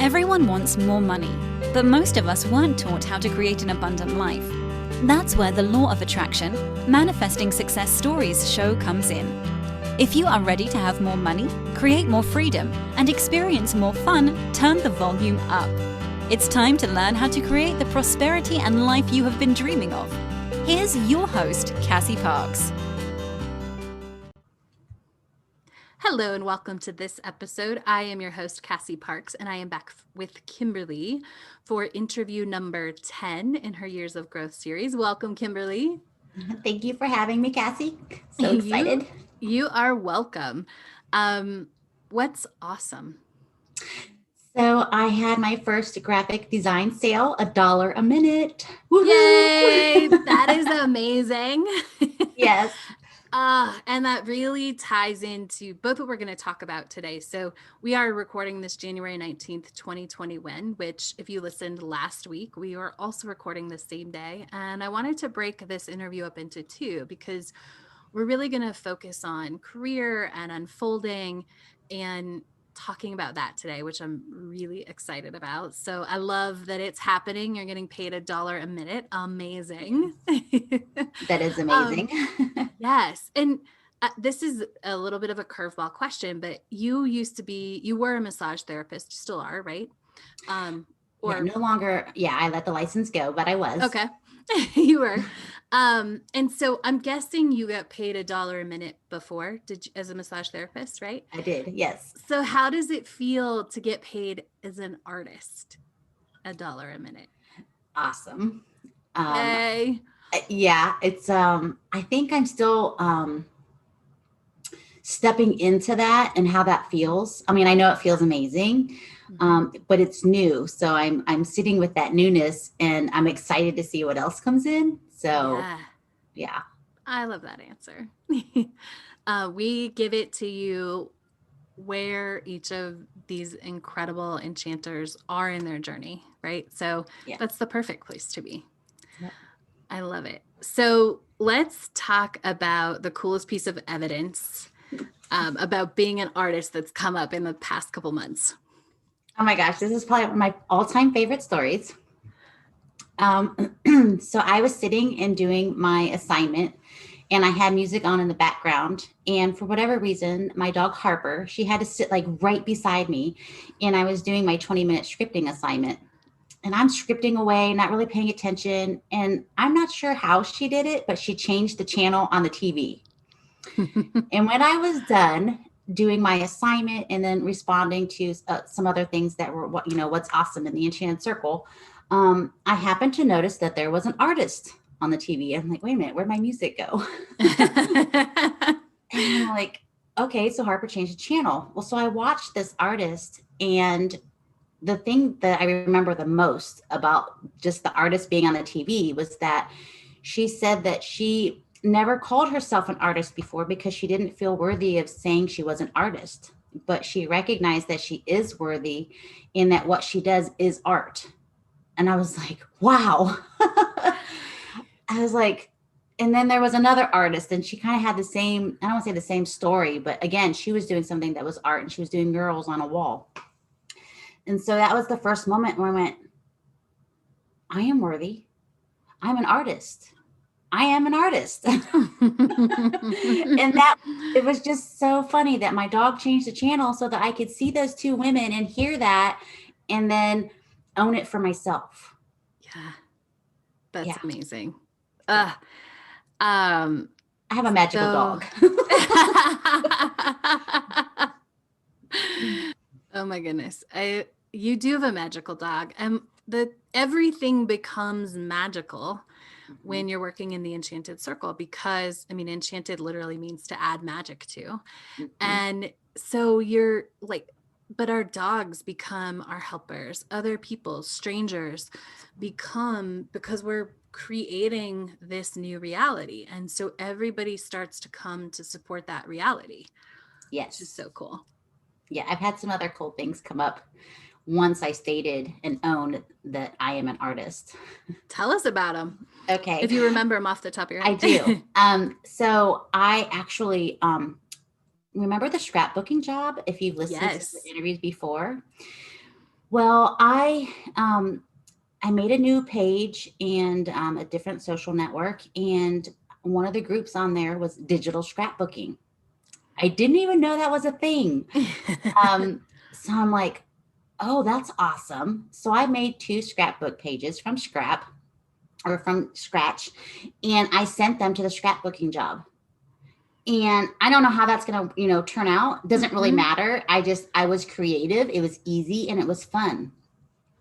Everyone wants more money, but most of us weren't taught how to create an abundant life. That's where the law of attraction, manifesting success stories show comes in. If you are ready to have more money, create more freedom, and experience more fun, turn the volume up. It's time to learn how to create the prosperity and life you have been dreaming of. Here's your host, Cassie Parks. Hello and welcome to this episode. I am your host, Cassie Parks, and I am back with Kimberly for interview number 10 in her Years of Growth series. Welcome, Kimberly. Thank you for having me, Cassie. So excited. You are welcome. What's awesome? So I had my first graphic design sale, $1 a minute. Woo-hoo! Yay! That is amazing. Yes. And that really ties into both what we're going to talk about today. So we are recording this January 19th, 2021, which if you listened last week, we were also recording the same day. And I wanted to break this interview up into two because we're really going to focus on career and unfolding and talking about that today, which I'm really excited about. So I love that it's happening. You're getting paid $1 a minute. Amazing. That is amazing. Yes. And this is a little bit of a curveball question, but you were a massage therapist, you still are, right? No longer. Yeah, I let the license go, but I was. Okay. You were. And so I'm guessing you got paid $1 a minute before, as a massage therapist, right? I did, yes. So how does it feel to get paid as an artist $1 a minute? Awesome. Yay. Yeah, it's I think I'm still stepping into that and how that feels. I mean, I know it feels amazing. But it's new. So I'm sitting with that newness and I'm excited to see what else comes in. So yeah. I love that answer. We give it to you where each of these incredible enchanters are in their journey, right? So that's the perfect place to be. Yep. I love it. So let's talk about the coolest piece of evidence about being an artist that's come up in the past couple months. Oh my gosh, this is probably one of my all-time favorite stories. So I was sitting and doing my assignment and I had music on in the background. And for whatever reason, my dog Harper, she had to sit like right beside me. And I was doing my 20-minute scripting assignment. And I'm scripting away, not really paying attention. And I'm not sure how she did it, but she changed the channel on the TV. And when I was done doing my assignment and then responding to some other things that were, what's awesome in the Enchanted Circle, I happened to notice that there was an artist on the TV. I'm like, wait a minute, where'd my music go? And I'm like, okay, so Harper changed the channel. Well, so I watched this artist, and the thing that I remember the most about just the artist being on the TV was that she said that she never called herself an artist before because she didn't feel worthy of saying she was an artist, but she recognized that she is worthy and that what she does is art. And I was like, wow. I was like, and then there was another artist and she kind of had the same, I don't want to say the same story, but again, she was doing something that was art and she was doing murals on a wall. And so that was the first moment where I went, I am worthy. I'm an artist. I am an artist. And that it was just so funny that my dog changed the channel so that I could see those two women and hear that and then own it for myself. Yeah. That's amazing. I have a magical dog. Oh my goodness. You do have a magical dog. Everything becomes magical when you're working in the Enchanted Circle, because enchanted literally means to add magic to. And so you're like, but our dogs become our helpers, other people, strangers become, because we're creating this new reality. And so everybody starts to come to support that reality. Yes. Which is so cool. Yeah. I've had some other cool things come up once I stated and owned that I am an artist. Tell us about them. Okay. If you remember them off the top of your head. I do. So I actually remember the scrapbooking job, if you've listened to the interviews before. Well, I made a new page and a different social network, and one of the groups on there was digital scrapbooking. I didn't even know that was a thing. So I'm like, oh, that's awesome. So I made two scrapbook pages from scratch, and I sent them to the scrapbooking job. And I don't know how that's going to, turn out. Doesn't really Mhm. matter. I was creative. It was easy and it was fun.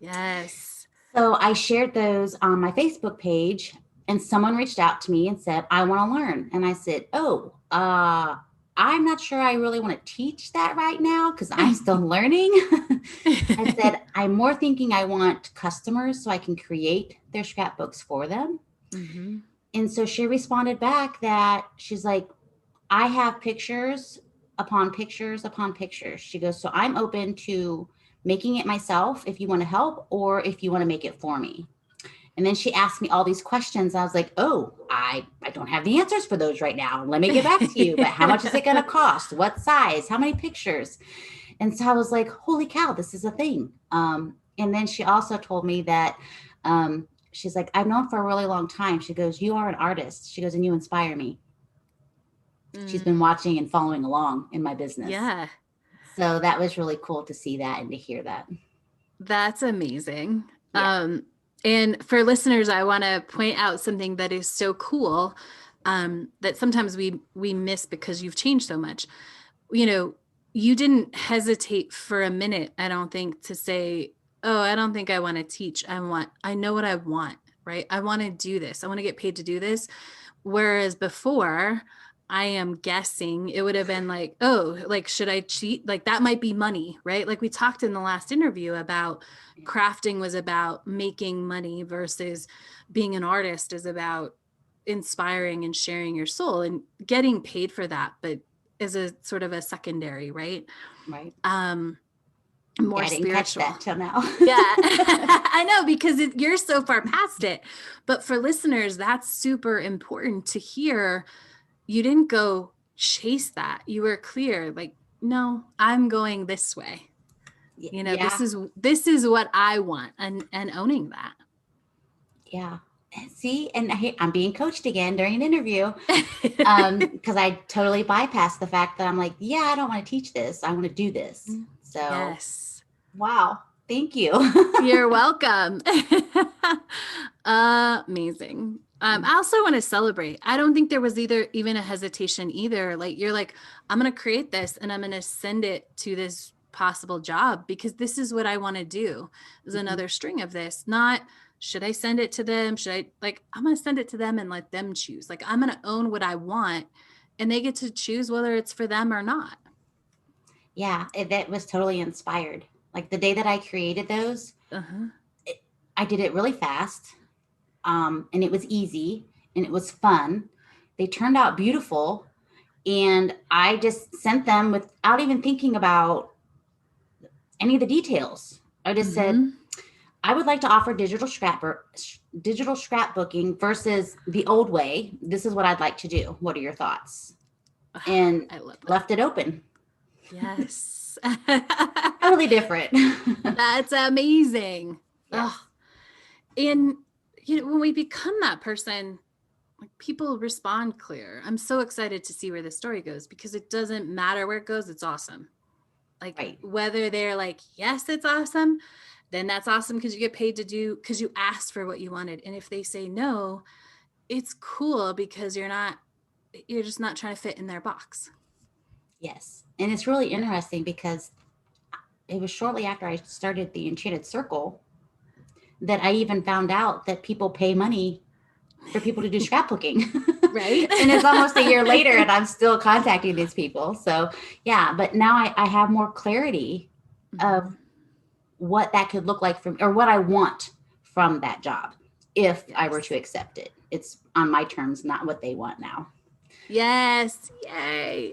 Yes. So I shared those on my Facebook page, and someone reached out to me and said, I want to learn. And I said, oh, I'm not sure I really want to teach that right now because I'm still learning. I said, I'm more thinking I want customers so I can create their scrapbooks for them. Mhm. And so she responded back that she's like, I have pictures upon pictures upon pictures. She goes, so I'm open to making it myself if you want to help or if you want to make it for me. And then she asked me all these questions. I was like, oh, I don't have the answers for those right now. Let me get back to you. But how much is it going to cost? What size? How many pictures? And so I was like, holy cow, this is a thing. And then she also told me that she's like, I've known for a really long time. She goes, you are an artist. She goes, and you inspire me. She's been Mm, watching and following along in my business. yeah, So that was really cool to see that and to hear that. that's amazing. Yeah. And for listeners, I want to point out something that is so cool, that sometimes we miss because you've changed so much. You know, you didn't hesitate for a minute, I don't think, to say, "Oh, I don't think I want to teach. I know what I want, right? I want to do this. I want to get paid to do this." Whereas before, I am guessing it would have been like, oh, like, should I cheat? Like, that might be money, right? Like, we talked in the last interview about crafting was about making money versus being an artist is about inspiring and sharing your soul and getting paid for that, but is a sort of a secondary, right? Right. Um, Yeah, more I didn't catch spiritual. that till now. Yeah, I know because you're so far past it. But for listeners, that's super important to hear. You didn't go chase that. You were clear, like, no, I'm going this way. Yeah. This is what I want, and owning that. Yeah. See, and I'm being coached again during an interview because I totally bypassed the fact that I'm like, yeah, I don't want to teach this. I want to do this. So, Yes. wow. Thank you. You're welcome. Amazing. I also want to celebrate. I don't think there was even a hesitation either. Like you're like, I'm going to create this and I'm going to send it to this possible job because this is what I want to do. There's Mhm. another string of this. Not should I send it to them? I'm going to send it to them and let them choose. Like I'm going to own what I want and they get to choose whether it's for them or not. Yeah, that was totally inspired. Like the day that I created those, Uh-huh. I did it really fast, and it was easy and it was fun. They turned out beautiful, and I just sent them without even thinking about any of the details. I just said, Mm-hmm. I would like to offer digital scrapbooking versus the old way. This is what I'd like to do. What are your thoughts? And I love that. left it open. Yes. Totally different. That's amazing. Oh, Yes. and when we become that person, like people respond clear. I'm so excited to see where the story goes because it doesn't matter where it goes, it's awesome. Like Right. whether they're like, yes, it's awesome, then that's awesome because you get paid to do because you asked for what you wanted. And if they say no, it's cool because you're just not trying to fit in their box. Yes. And it's really Yeah. interesting because it was shortly after I started the Enchanted Circle that I even found out that people pay money for people to do scrapbooking. Right. And it's almost a year later and I'm still contacting these people. So, yeah, but now I have more clarity of Mhm. what that could look like from, or what I want from that job if I were to Yes. accept it. It's on my terms, not what they want now. Yes. Yay.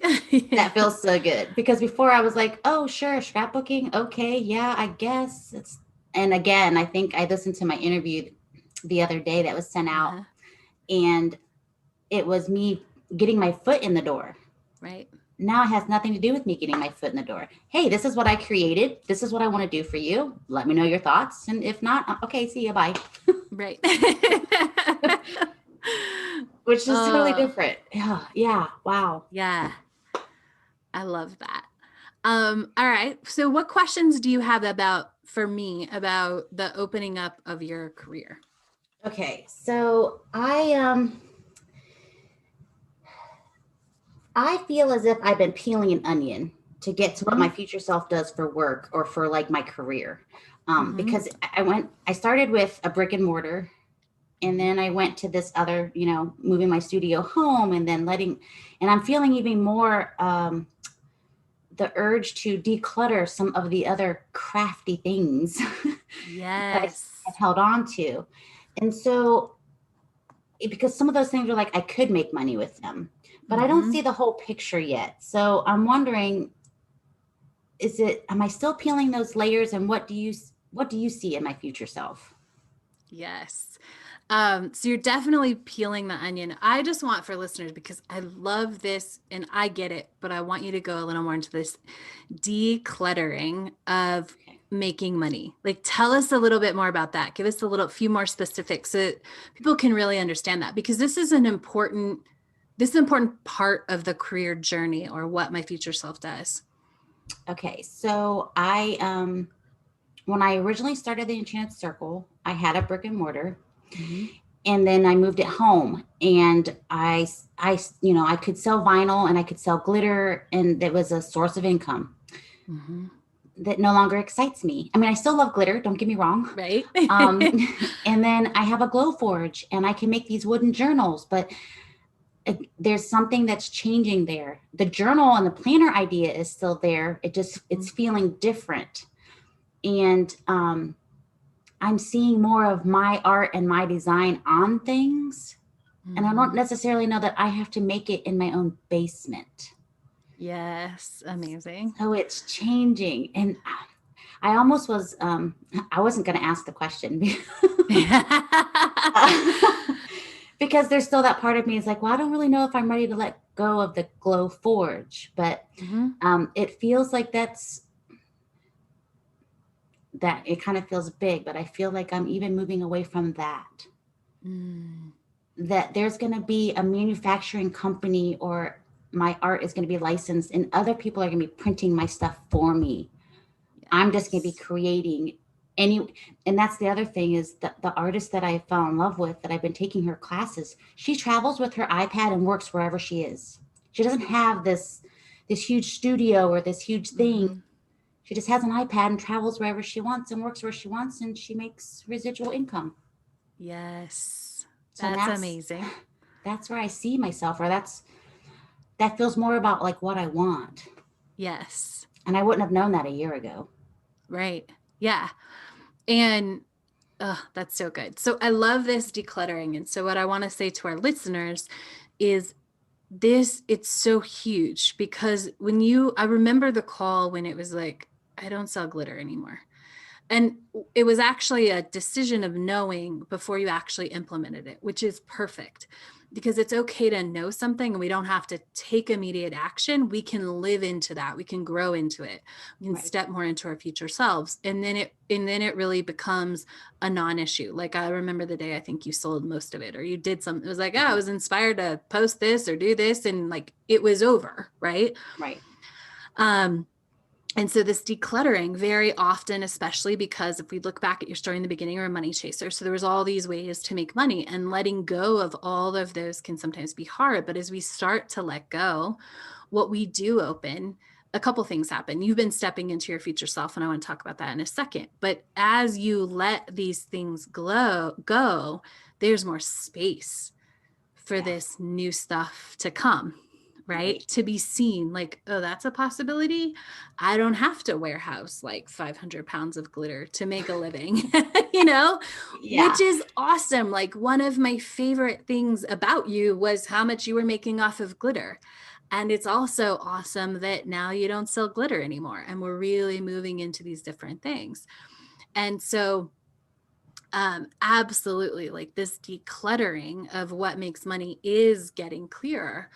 That feels so good because before I was like, oh, sure, scrapbooking. Okay. Yeah, I guess it's, and again, I think I listened to my interview the other day that was sent out, Uh-huh. and it was me getting my foot in the door. Right. now it has nothing to do with me getting my foot in the door. Hey, this is what I created. This is what I want to do for you. Let me know your thoughts. And if not, okay, see you. Bye. Right. Which is totally Oh, different. Yeah. Yeah. Wow. yeah. I love that. All right. So what questions do you have about for me about the opening up of your career? Okay. So I feel as if I've been peeling an onion to get to what my Mm-hmm. future self does for work or for like my career. Mm-hmm. Because I started with a brick and mortar, and Mm-hmm. then I went to this other, moving my studio home, and then and I'm feeling even more the urge to declutter some of the other crafty things that I've Yes. held on to. And so, because some of those things are like, I could make money with them, but I don't Mm-hmm. see the whole picture yet. So I'm wondering, am I still peeling those layers, and what do you see in my future self? Yes. So you're definitely peeling the onion. I just want for listeners, because I love this and I get it, but I want you to go a little more into this decluttering of Okay. making money. Like tell us a little bit more about that. Give us a little few more specifics so that people can really understand that, because this is an important part of the career journey or what my future self does. Okay. So when I originally started the Enchanted Circle, I had a brick and mortar, Mm-hmm. and then I moved it home, and I could sell vinyl and I could sell glitter, and it was a source of income Mm-hmm. that no longer excites me. I mean, I still love glitter, don't get me wrong. Right. Um, and then I have a glow forge, and I can make these wooden journals, but there's something that's changing there. The journal and the planner idea is still there. It's feeling different. And I'm seeing more of my art and my design on things. And I don't Mm-hmm. necessarily know that I have to make it in my own basement. Yes. Amazing. So it's changing. And I almost was, I wasn't going to ask the question because there's still that part of me is like, well, I don't really know if I'm ready to let go of the glow forge, but Mm-hmm. it feels like that it kind of feels big, but I feel like I'm even moving away from that. Mm. That there's going to be a manufacturing company, or my art is going to be licensed and other people are going to be printing my stuff for me. I'm just going to be Yes. creating any. And that's the other thing is that the artist that I fell in love with, that I've been taking her classes, she travels with her iPad and works wherever she is. She doesn't have this huge studio or this huge thing. Mm-hmm. She just has an iPad and travels wherever she wants and works where she wants, and she makes residual income. Yes. So That's that's amazing. that's where I see myself, or that feels more about like what I want. Yes. And I wouldn't have known that a year ago. Right. Yeah. And that's so good. So I love this decluttering. And so what I want to say to our listeners is it's so huge, because I remember the call when it was like, I don't sell glitter anymore. And it was actually a decision of knowing before you actually implemented it, which is perfect, because it's okay to know something and we don't have to take immediate action. We can live into that. We can grow into it. We can Right. step more into our future selves. And then it really becomes a non-issue. Like I remember the day I think you sold most of it, or you did something. It was like, oh, I Mhm. was inspired to post this or do this. And like it was over. Right. Right. Um, and so this decluttering very often, especially because if we look back at your story in the beginning, you're a money chaser. So there was all these ways to make money, and letting go of all of those can sometimes be hard. But as we start to let go, what we do open, a couple things happen. You've been stepping into your future self, and I want to talk about that in a second. But as you let these things go, there's more space for Yeah. this new stuff to come, Right. right? To be seen, like, oh, that's a possibility. I don't have to warehouse like 500 pounds of glitter to make a living, you know, which Yeah. is awesome. Like, one of my favorite things about you was how much you were making off of glitter. And it's also awesome that now you don't sell glitter anymore. And we're really moving into these different things. And so, absolutely, like this decluttering of what makes money is getting clearer.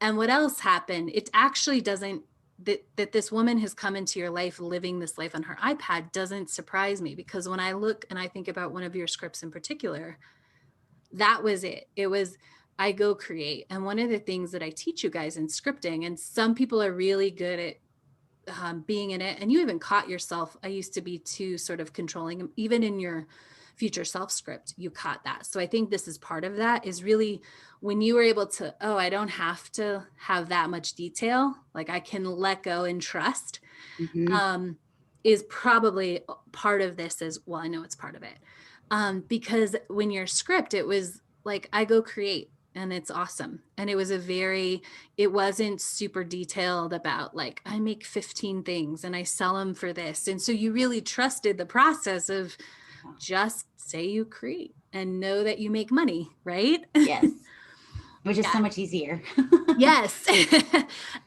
And what else happened? It actually doesn't, that this woman has come into your life living this life on her iPad doesn't surprise me, because when I look and I think about one of your scripts in particular, that was it. It was, I go create. And one of the things that I teach you guys in scripting, and some people are really good at being in it, and you even caught yourself, I used to be too sort of controlling, even in your future self script, you caught that. So I think this is part of that, is really when you were able to, oh, I don't have to have that much detail, like I can let go and trust, Mm-hmm. is probably part of this as well. I know it's part of it. Because when your script, it was like, I go create, and it's awesome. And it was it wasn't super detailed about like, I make 15 things and I sell them for this. And so you really trusted the process of just say you create and know that you make money, right? Yes. Which is Yeah. so much easier. Yes.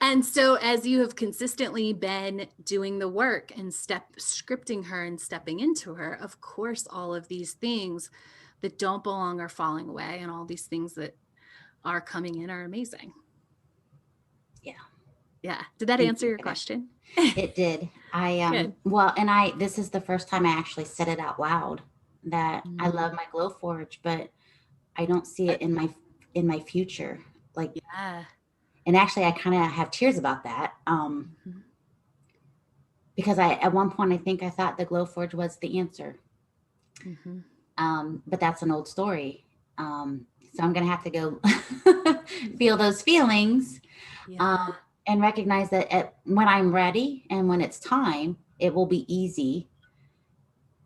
And so as you have consistently been doing the work and scripting her and stepping into her, of course, all of these things that don't belong are falling away, and all these things that are coming in are amazing. Yeah. Yeah. Did that Thank answer you your for that. question? It did. Good. Well, and I this is the first time I actually said it out loud that I love Mm, my glow forge, but I don't see it in my future. Like, yeah. and actually I kind of have tears about that. Mhm. Because I at one point I think I thought the glow forge was the answer. Mhm. But that's an old story. So I'm gonna have to go feel those feelings, um, Yeah. and recognize that when I'm ready and when it's time, it will be easy,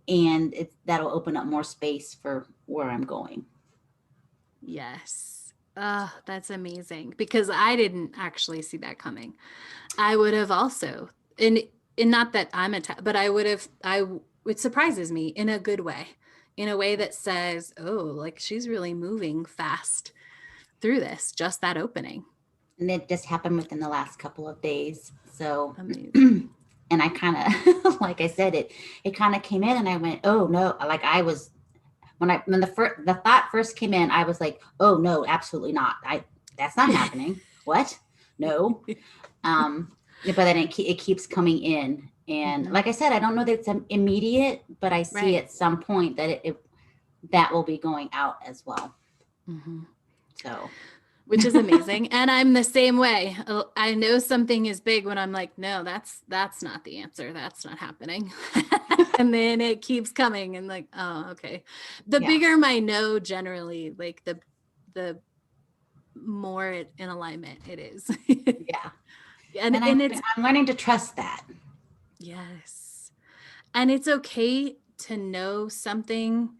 and that'll open up more space for where I'm going. Yes. Oh, that's amazing, because I didn't actually see that coming. I would have also, and not that I'm but I would have, it surprises me in a good way, in a way that says, oh, like she's really moving fast through this, just that opening. And it just happened within the last couple of days. So, Amazing. and I kind of, like I said, it kind of came in, and I went, oh no, like I was when the thought first came in, I was like, oh no, absolutely not. That's not happening. What? No. But then it keeps coming in, and Hmm. like I said, I don't know that it's immediate, but I see Right. at some point that that will be going out as well. Hmm. So Which is amazing. And I'm the same way. I know something is big when I'm like, no, that's not the answer. That's not happening. And then it keeps coming, and like, oh, okay. The yeah, bigger my no, generally, like the more in alignment it is. yeah, and and and it's, I'm learning to trust that. yes. And it's okay to know something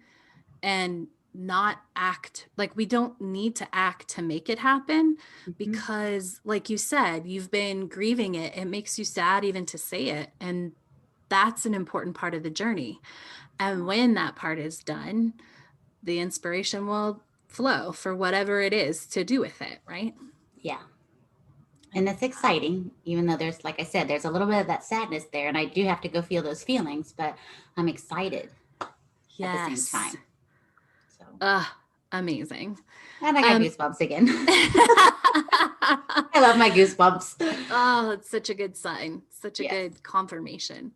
and not act like, we don't need to act to make it happen, Hmm. because like you said, you've been grieving it. It makes you sad even to say it, and that's an important part of the journey. And when that part is done, the inspiration will flow for whatever it is to do with it, right? Yeah, I and love it's that. exciting, even though there's, like I said, there's a little bit of that sadness there, and I do have to go feel those feelings, but I'm excited at the same Yes. time. So, Amazing. and I got Um, goosebumps again. I love my goosebumps. oh, it's such a good sign, such a Yes. good confirmation.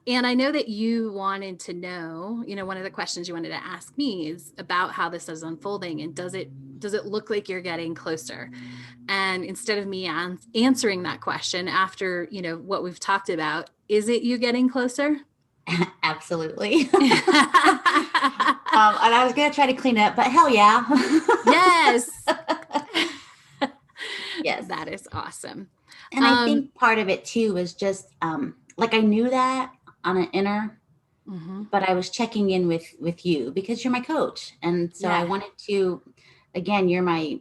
And I know that you wanted to know, one of the questions you wanted to ask me is about how this is unfolding, and does it look like you're getting closer? And instead of me answering that question after, what we've talked about, is it you getting closer? Absolutely. And I was going to try to clean up, but hell yeah. Yes. Yes. That is awesome. And I Um, think part of it too was just like I knew that on an inner, mhm. but I was checking in with you because you're my coach. And so I Yeah. wanted to, again, you're my,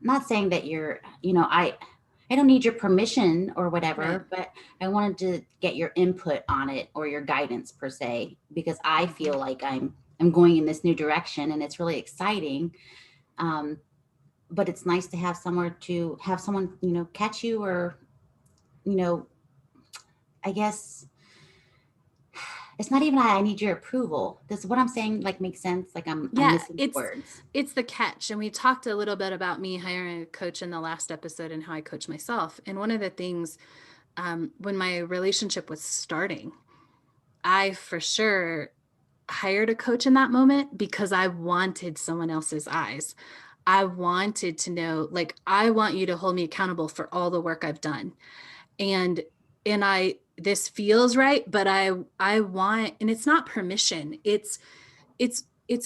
not saying that you're, I don't need your permission or Right. whatever, but I wanted to get your input on it, or your guidance per se, because I Mhm. feel like I'm going in this new direction, and it's really exciting. Um, but it's nice to have somewhere to have someone, catch you, or, you know, I guess it's not even I need your approval. Does what I'm saying like make sense? Like I'm Yeah, missing the words. it's the catch. And we talked a little bit about me hiring a coach in the last episode and how I coach myself. And one of the things when my relationship was starting, I for sure hired a coach in that moment because I wanted someone else's eyes. I wanted to know, like, I want you to hold me accountable for all the work I've done. And this feels right, but I want, and it's not permission. It's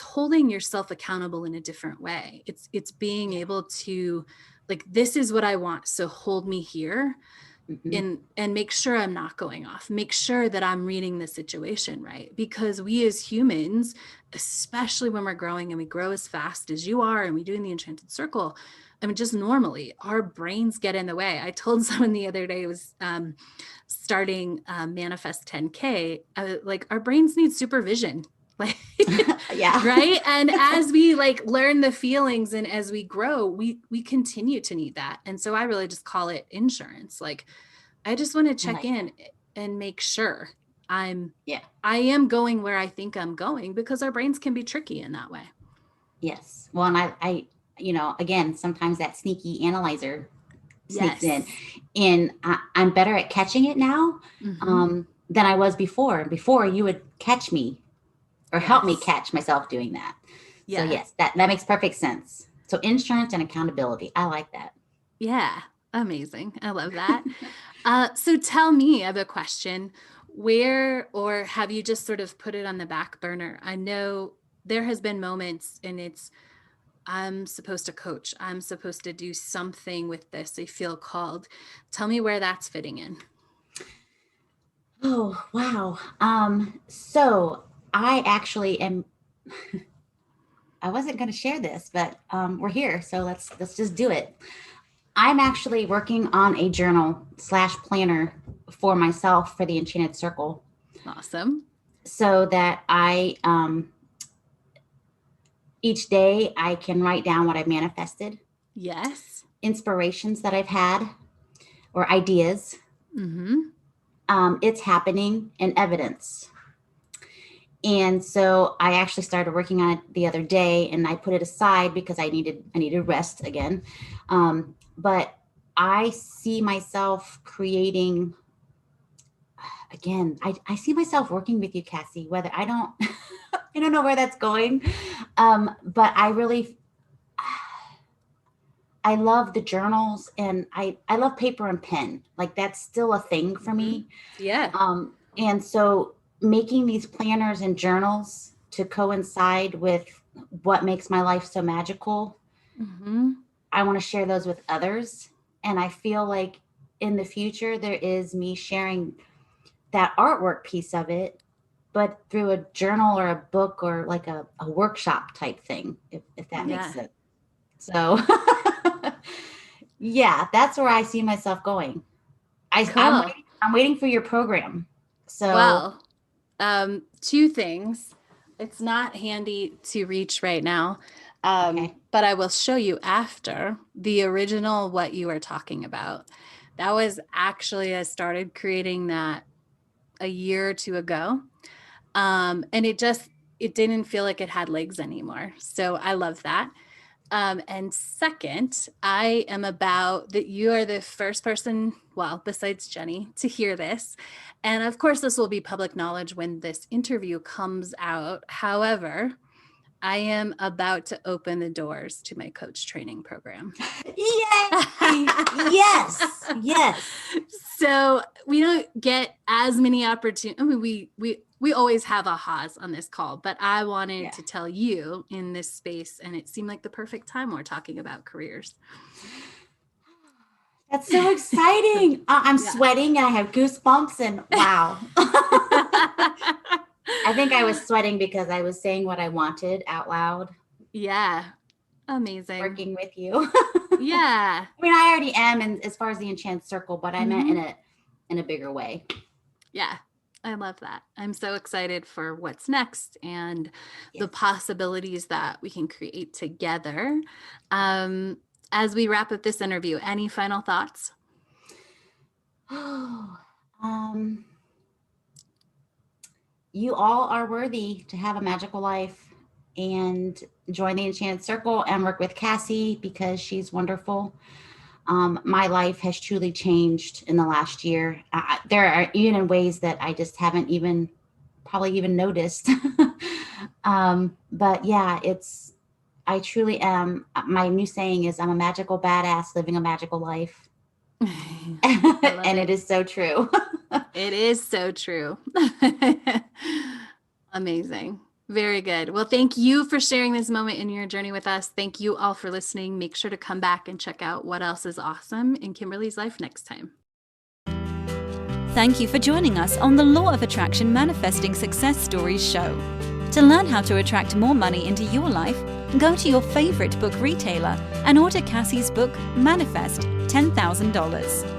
holding yourself accountable in a different way. It's being Yeah. able to, like, this is what I want, so hold me here, Mm-hmm. and make sure I'm not going off. Make sure that I'm reading the situation right. Because we as humans, especially when we're growing and we grow as fast as you are and we do in the enchanted circle, I mean, just normally our brains get in the way. I told someone the other day, it was starting Manifest 10K, like our brains need supervision. Like, Yeah. right. And as we like learn the feelings and as we grow, we continue to need that. And so I really just call it insurance. Like, I just want to I check like that. in and make sure I'm Yeah. I am going where I think I'm going, because our brains can be tricky in that way. Yes. Well, and again, sometimes that sneaky analyzer sneaks in, Yes. and I'm better at catching it now Mm-hmm. than I was before. Before you would catch me or help me Yes. catch myself doing that. So Yeah. yes, that makes perfect sense. So insurance and accountability. I like that. Yeah. Amazing. I love that. So tell me, I have a question. Where, or have you just sort of put it on the back burner? I know there has been moments and it's, I'm supposed to coach. I'm supposed to do something with this. I feel called. Tell me where that's fitting in. Oh, wow. So I actually am I wasn't going to share this, but we're here, so let's just do it. I'm actually working on a journal slash planner for myself for the Enchanted Circle, Awesome. so that I each day I can write down what I've manifested, Yes. inspirations that I've had, or ideas. Mm-hmm. It's happening, and evidence. And so I actually started working on it the other day, and I put it aside because I needed rest again. But I see myself creating again. I see myself working with you, Cassie. Whether I don't I don't know where that's going, but I love the journals, and I love paper and pen. Like that's still a thing for Mm-hmm. me. Yeah. And so making these planners and journals to coincide with what makes my life so magical, Mm-hmm. I want to share those with others. And I feel like in the future, there is me sharing that artwork piece of it, but through a journal or a book or like a workshop type thing, if that makes Yeah. sense. So, yeah, that's where I see myself going. Cool. I'm waiting for your program. So, Well, two things. It's not handy to reach right now, okay. but I will show you after the original what you are talking about. That was actually, I started creating that a year or two ago. And it didn't feel like it had legs anymore. So I love that. And second, I am about that you are the first person, well, besides Jenny, to hear this. And of course, this will be public knowledge when this interview comes out. However, I am about to open the doors to my coach training program. Yay! Yes, yes, So we don't get as many opportunities. I mean, we always have ahas on this call, but I wanted yeah. to tell you in this space, and it seemed like the perfect time we're talking about careers. That's so exciting. I'm Yeah. sweating and I have goosebumps, and wow. I think I was sweating because I was saying what I wanted out loud, Yeah. Amazing. working with you. Yeah. I mean, I already am, and as far as the Enchanted Circle, but I meant Hmm. in a bigger way. Yeah. I love that. I'm so excited for what's next and the Yes. possibilities that we can create together. Um, as we wrap up this interview, any final thoughts? Oh, um, you all are worthy to have a magical life, and join the Enchanted Circle and work with Cassie because she's wonderful. My life has truly changed in the last year. There are even in ways that I just haven't even probably even noticed. But yeah, I truly am. My new saying is, I'm a magical badass living a magical life. I love And it. it is so true. It is so true. Amazing. Very good. Well, thank you for sharing this moment in your journey with us. Thank you all for listening. Make sure to come back and check out what else is awesome in Kimberly's life next time. Thank you for joining us on the Law of Attraction Manifesting Success Stories show. To learn how to attract more money into your life, go to your favorite book retailer and order Cassie's book, Manifest $10,000.